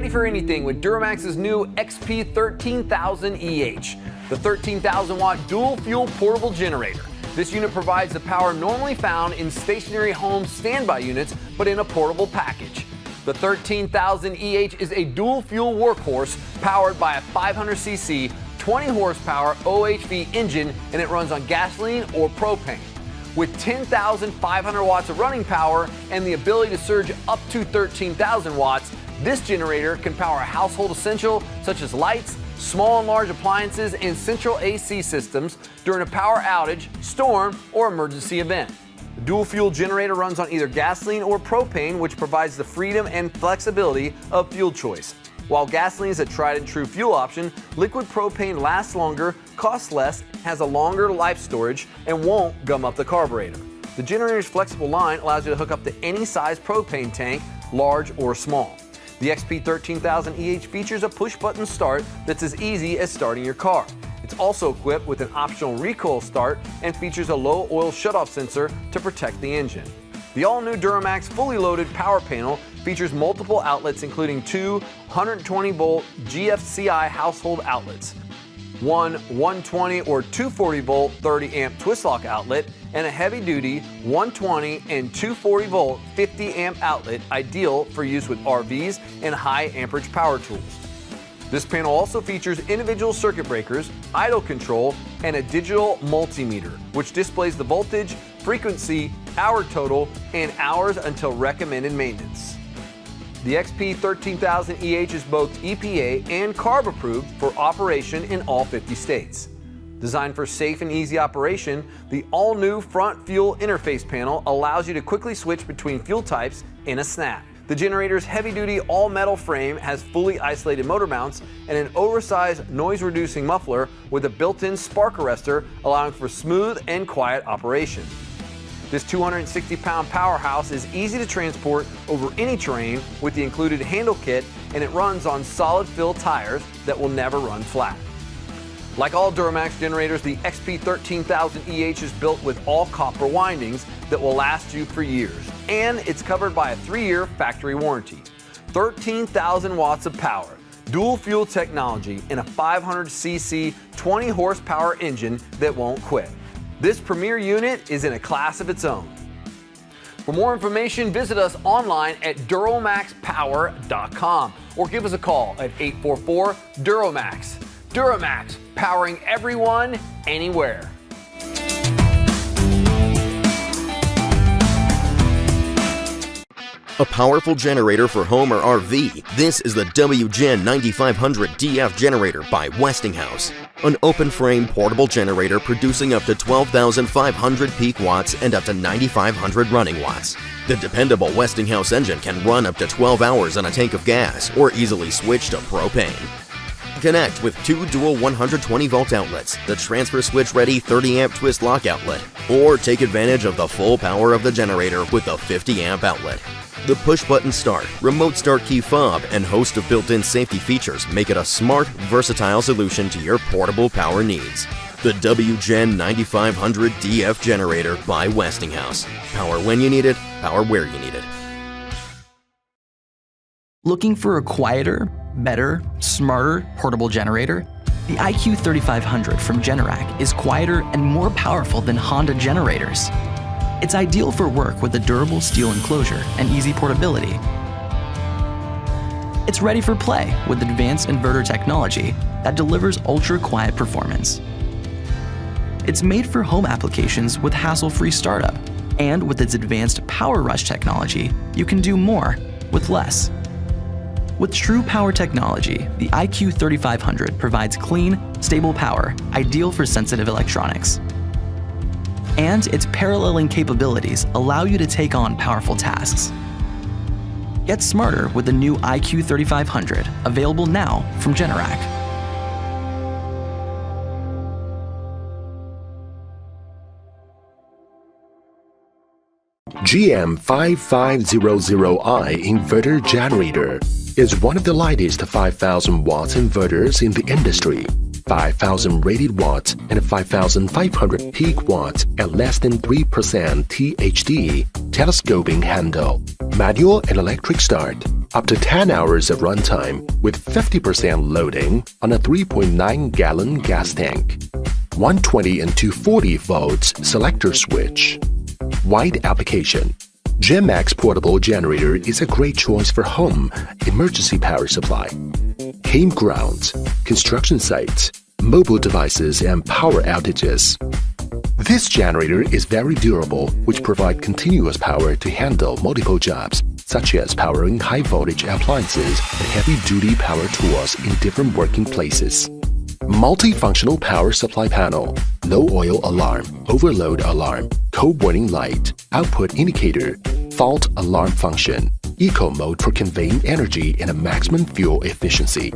ready for anything with DuroMax's new XP 13000 EH, the 13,000 watt dual fuel portable generator. This unit provides the power normally found in stationary home standby units, but in a portable package. The 13,000 EH is a dual fuel workhorse powered by a 500cc, 20 horsepower OHV engine, and it runs on gasoline or propane. With 10,500 watts of running power and the ability to surge up to 13,000 watts, this generator can power a household essential such as lights, small and large appliances, and central AC systems during a power outage, storm, or emergency event. The dual fuel generator runs on either gasoline or propane, which provides the freedom and flexibility of fuel choice. While gasoline is a tried and true fuel option, liquid propane lasts longer, costs less, has a longer life storage, and won't gum up the carburetor. The generator's flexible line allows you to hook up to any size propane tank, large or small. The XP 13000 EH features a push-button start that's as easy as starting your car. It's also equipped with an optional recoil start and features a low oil shutoff sensor to protect the engine. The all-new DuroMax fully loaded power panel features multiple outlets, including two 120-volt GFCI household outlets, one 120 or 240-volt 30-amp twist-lock outlet, and a heavy-duty 120 and 240-volt 50-amp outlet, ideal for use with RVs and high-amperage power tools. This panel also features individual circuit breakers, idle control, and a digital multimeter, which displays the voltage, frequency, hour total, and hours until recommended maintenance. The XP 13000 EH is both EPA and CARB approved for operation in all 50 states. Designed for safe and easy operation, the all-new front fuel interface panel allows you to quickly switch between fuel types in a snap. The generator's heavy-duty all-metal frame has fully isolated motor mounts and an oversized noise-reducing muffler with a built-in spark arrestor, allowing for smooth and quiet operation. This 260-pound powerhouse is easy to transport over any terrain with the included handle kit, and it runs on solid fill tires that will never run flat. Like all DuroMax generators, the XP 13000 EH is built with all copper windings that will last you for years, and it's covered by a 3-year factory warranty. 13,000 watts of power, dual fuel technology, and a 500cc 20 horsepower engine that won't quit. This premier unit is in a class of its own. For more information, visit us online at DuroMaxPower.com or give us a call at 844-DuroMax. DuroMax, powering everyone, anywhere. A powerful generator for home or RV. This is the WGen 9500 DF generator by Westinghouse. An open-frame portable generator producing up to 12,500 peak watts and up to 9,500 running watts. The dependable Westinghouse engine can run up to 12 hours on a tank of gas or easily switch to propane. Connect with two dual 120-volt outlets, the transfer switch-ready 30-amp twist-lock outlet, or take advantage of the full power of the generator with the 50-amp outlet. The push-button start, remote start key fob, and host of built-in safety features make it a smart, versatile solution to your portable power needs. The WGen 9500 DF generator by Westinghouse. Power when you need it, power where you need it. Looking for a quieter, better, smarter portable generator? The IQ 3500 from Generac is quieter and more powerful than Honda generators. It's ideal for work with a durable steel enclosure and easy portability. It's ready for play with advanced inverter technology that delivers ultra-quiet performance. It's made for home applications with hassle-free startup, and with its advanced power rush technology, you can do more with less. With true power technology, the IQ 3500 provides clean, stable power, ideal for sensitive electronics. And its paralleling capabilities allow you to take on powerful tasks. Get smarter with the new IQ 3500, available now from Generac. GM5500i inverter generator is one of the lightest 5,000 watts inverters in the industry. 5,000 rated watts and 5,500 peak watts at less than 3% THD, telescoping handle, manual and electric start, up to 10 hours of runtime with 50% loading on a 3.9-gallon gas tank. 120 and 240 volts selector switch. Wide application. GENMAX portable generator is a great choice for home, emergency power supply, campgrounds, construction sites, mobile devices, and power outages. This generator is very durable, which provides continuous power to handle multiple jobs, such as powering high-voltage appliances and heavy-duty power tools in different working places. Multifunctional power supply panel, low oil alarm, overload alarm, cold warning light, output indicator, fault alarm function, eco mode for conveying energy and a maximum fuel efficiency.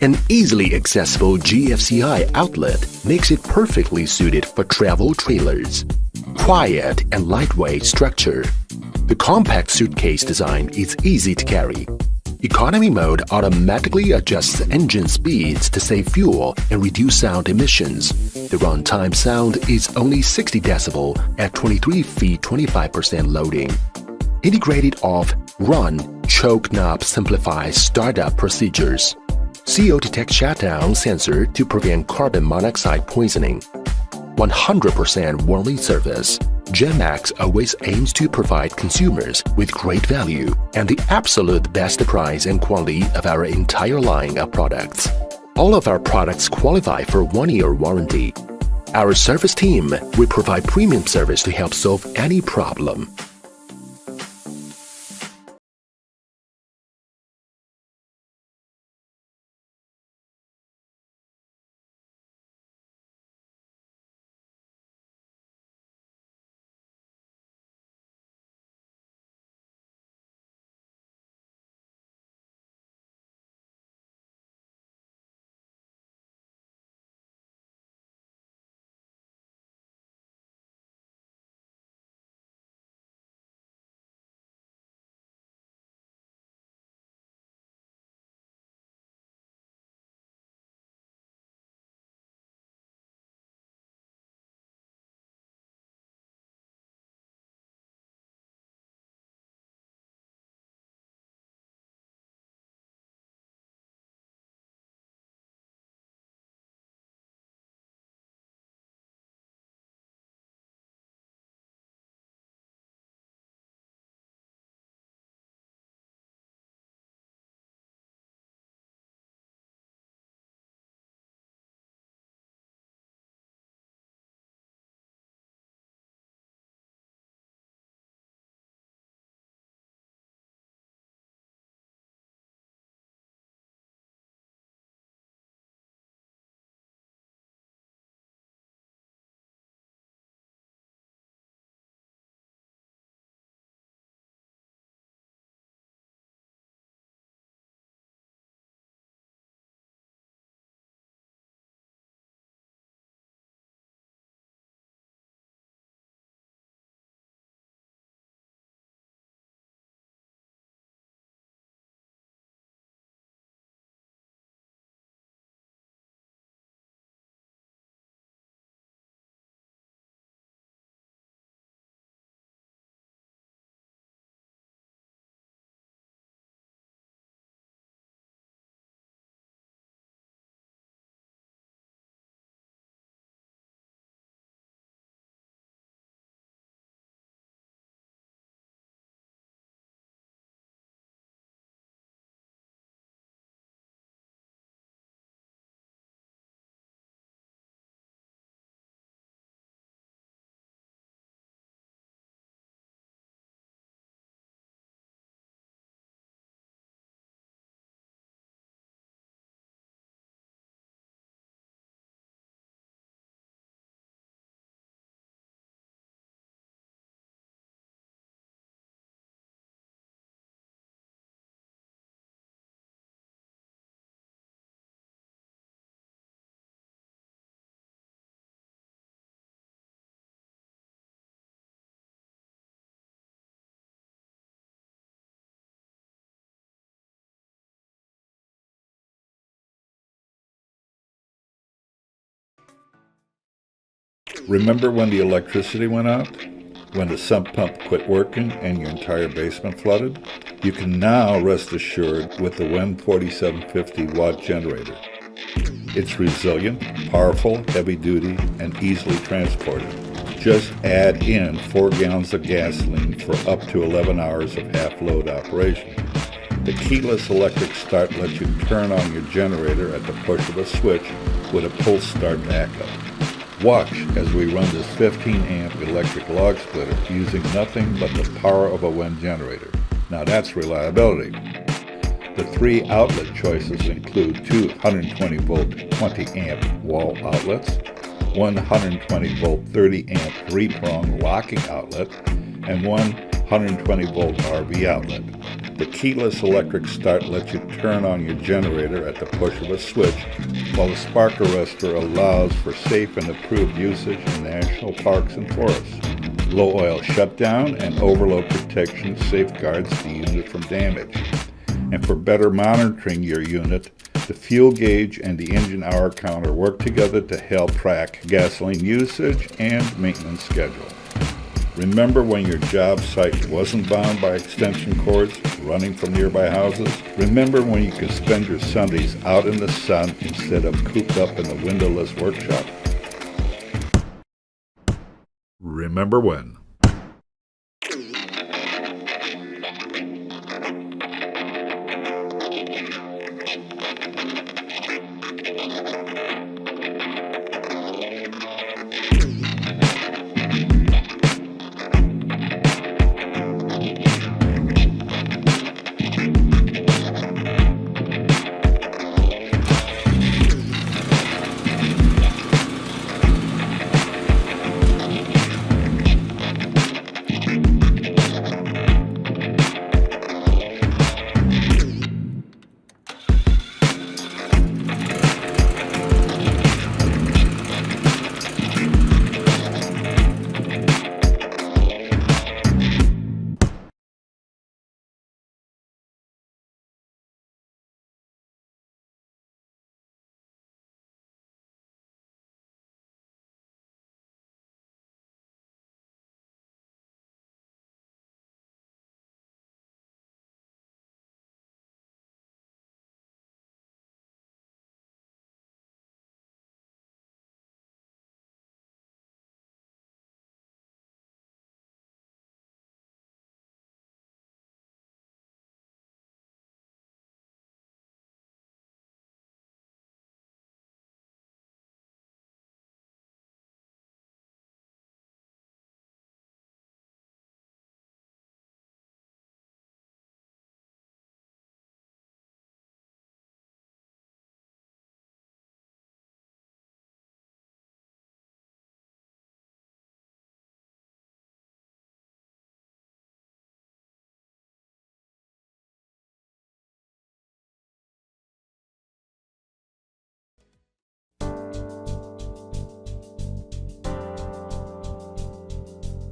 An easily accessible GFCI outlet makes it perfectly suited for travel trailers. Quiet and lightweight structure. The compact suitcase design is easy to carry. Economy mode automatically adjusts engine speeds to save fuel and reduce sound emissions. The runtime sound is only 60 decibel at 23 feet 25% loading. Integrated off, run, choke knob simplifies startup procedures. CO detect shutdown sensor to prevent carbon monoxide poisoning. 100% warranty service. GENMAX always aims to provide consumers with great value and the absolute best price and quality of our entire line of products. All of our products qualify for 1-year warranty. Our service team will provide premium service to help solve any problem. Remember when the electricity went up? when the sump pump quit working and your entire basement flooded? You can now rest assured with the WEN 4750 watt generator. It's resilient, powerful, heavy-duty, and easily transported. Just add in 4 gallons of gasoline for up to 11 hours of half-load operation. The keyless electric start lets you turn on your generator at the push of a switch with a pull start backup. Watch as we run this 15-amp electric log splitter using nothing but the power of a WEN generator. Now that's reliability. The 3 outlet choices include 2 120-volt 20-amp wall outlets, 1 120-volt 30-amp 3-prong locking outlet, and 1 120-volt RV outlet. The keyless electric start lets you turn on your generator at the push of a switch, while the spark arrestor allows for safe and approved usage in national parks and forests. Low oil shutdown and overload protection safeguards the unit from damage. And for better monitoring your unit, the fuel gauge and the engine hour counter work together to help track gasoline usage and maintenance schedule. Remember when your job site wasn't bound by extension cords running from nearby houses? Remember when you could spend your Sundays out in the sun instead of cooped up in the windowless workshop? Remember when?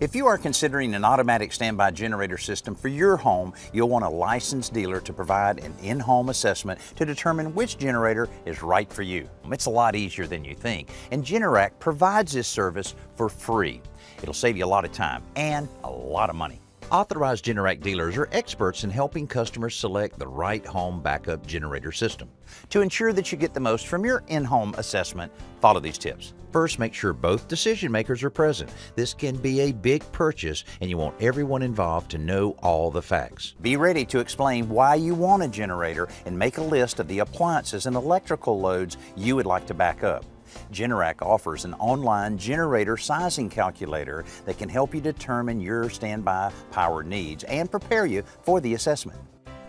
If you are considering an automatic standby generator system for your home, you'll want a licensed dealer to provide an in-home assessment to determine which generator is right for you. It's a lot easier than you think, and Generac provides this service for free. It'll save you a lot of time and a lot of money. Authorized Generac dealers are experts in helping customers select the right home backup generator system. To ensure that you get the most from your in-home assessment, follow these tips. First, make sure both decision makers are present. This can be a big purchase and you want everyone involved to know all the facts. Be ready to explain why you want a generator and make a list of the appliances and electrical loads you would like to back up. Generac offers an online generator sizing calculator that can help you determine your standby power needs and prepare you for the assessment.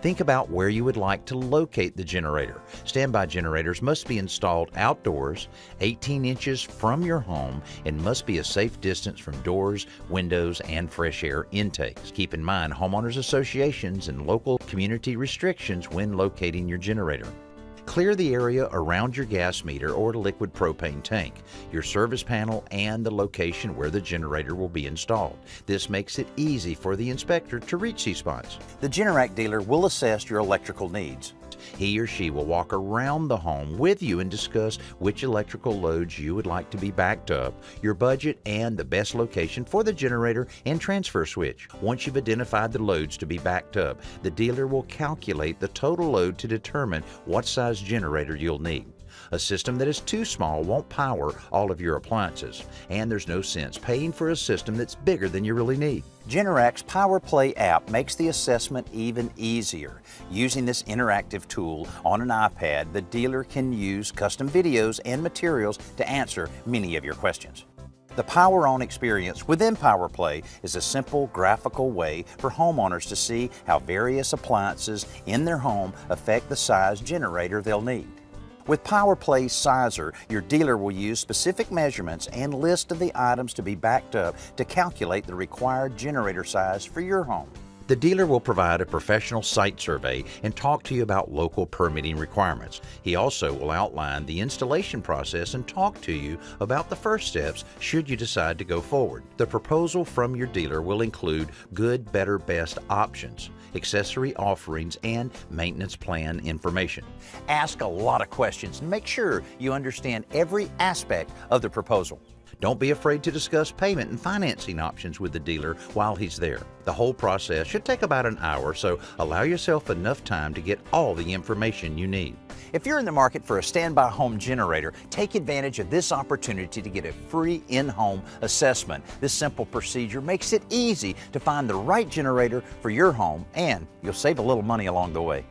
Think about where you would like to locate the generator. Standby generators must be installed outdoors, 18 inches from your home, and must be a safe distance from doors, windows, and fresh air intakes. Keep in mind homeowners associations and local community restrictions when locating your generator. Clear the area around your gas meter or liquid propane tank, your service panel, and the location where the generator will be installed. This makes it easy for the inspector to reach these spots. The Generac dealer will assess your electrical needs. questions. He or she will walk around the home with you and discuss which electrical loads you would like to be backed up, your budget, and the best location for the generator and transfer switch. Once you've identified the loads to be backed up, the dealer will calculate the total load to determine what size generator you'll need. A system that is too small won't power all of your appliances, and there's no sense paying for a system that's bigger than you really need. Generac's PowerPlay app makes the assessment even easier. Using this interactive tool on an iPad, the dealer can use custom videos and materials to answer many of your questions. The Power On experience within PowerPlay is a simple graphical way for homeowners to see how various appliances in their home affect the size generator they'll need. With PowerPlay's Sizer, your dealer will use specific measurements and list of the items to be backed up to calculate the required generator size for your home. The dealer will provide a professional site survey and talk to you about local permitting requirements. He also will outline the installation process and talk to you about the first steps should you decide to go forward. The proposal from your dealer will include good, better, best options, accessory offerings, and maintenance plan information. Ask a lot of questions and make sure you understand every aspect of the proposal. Don't be afraid to discuss payment and financing options with the dealer while he's there. The whole process should take about an hour, so allow yourself enough time to get all the information you need. If you're in the market for a standby home generator, take advantage of this opportunity to get a free in-home assessment. This simple procedure makes it easy to find the right generator for your home, and you'll save a little money along the way.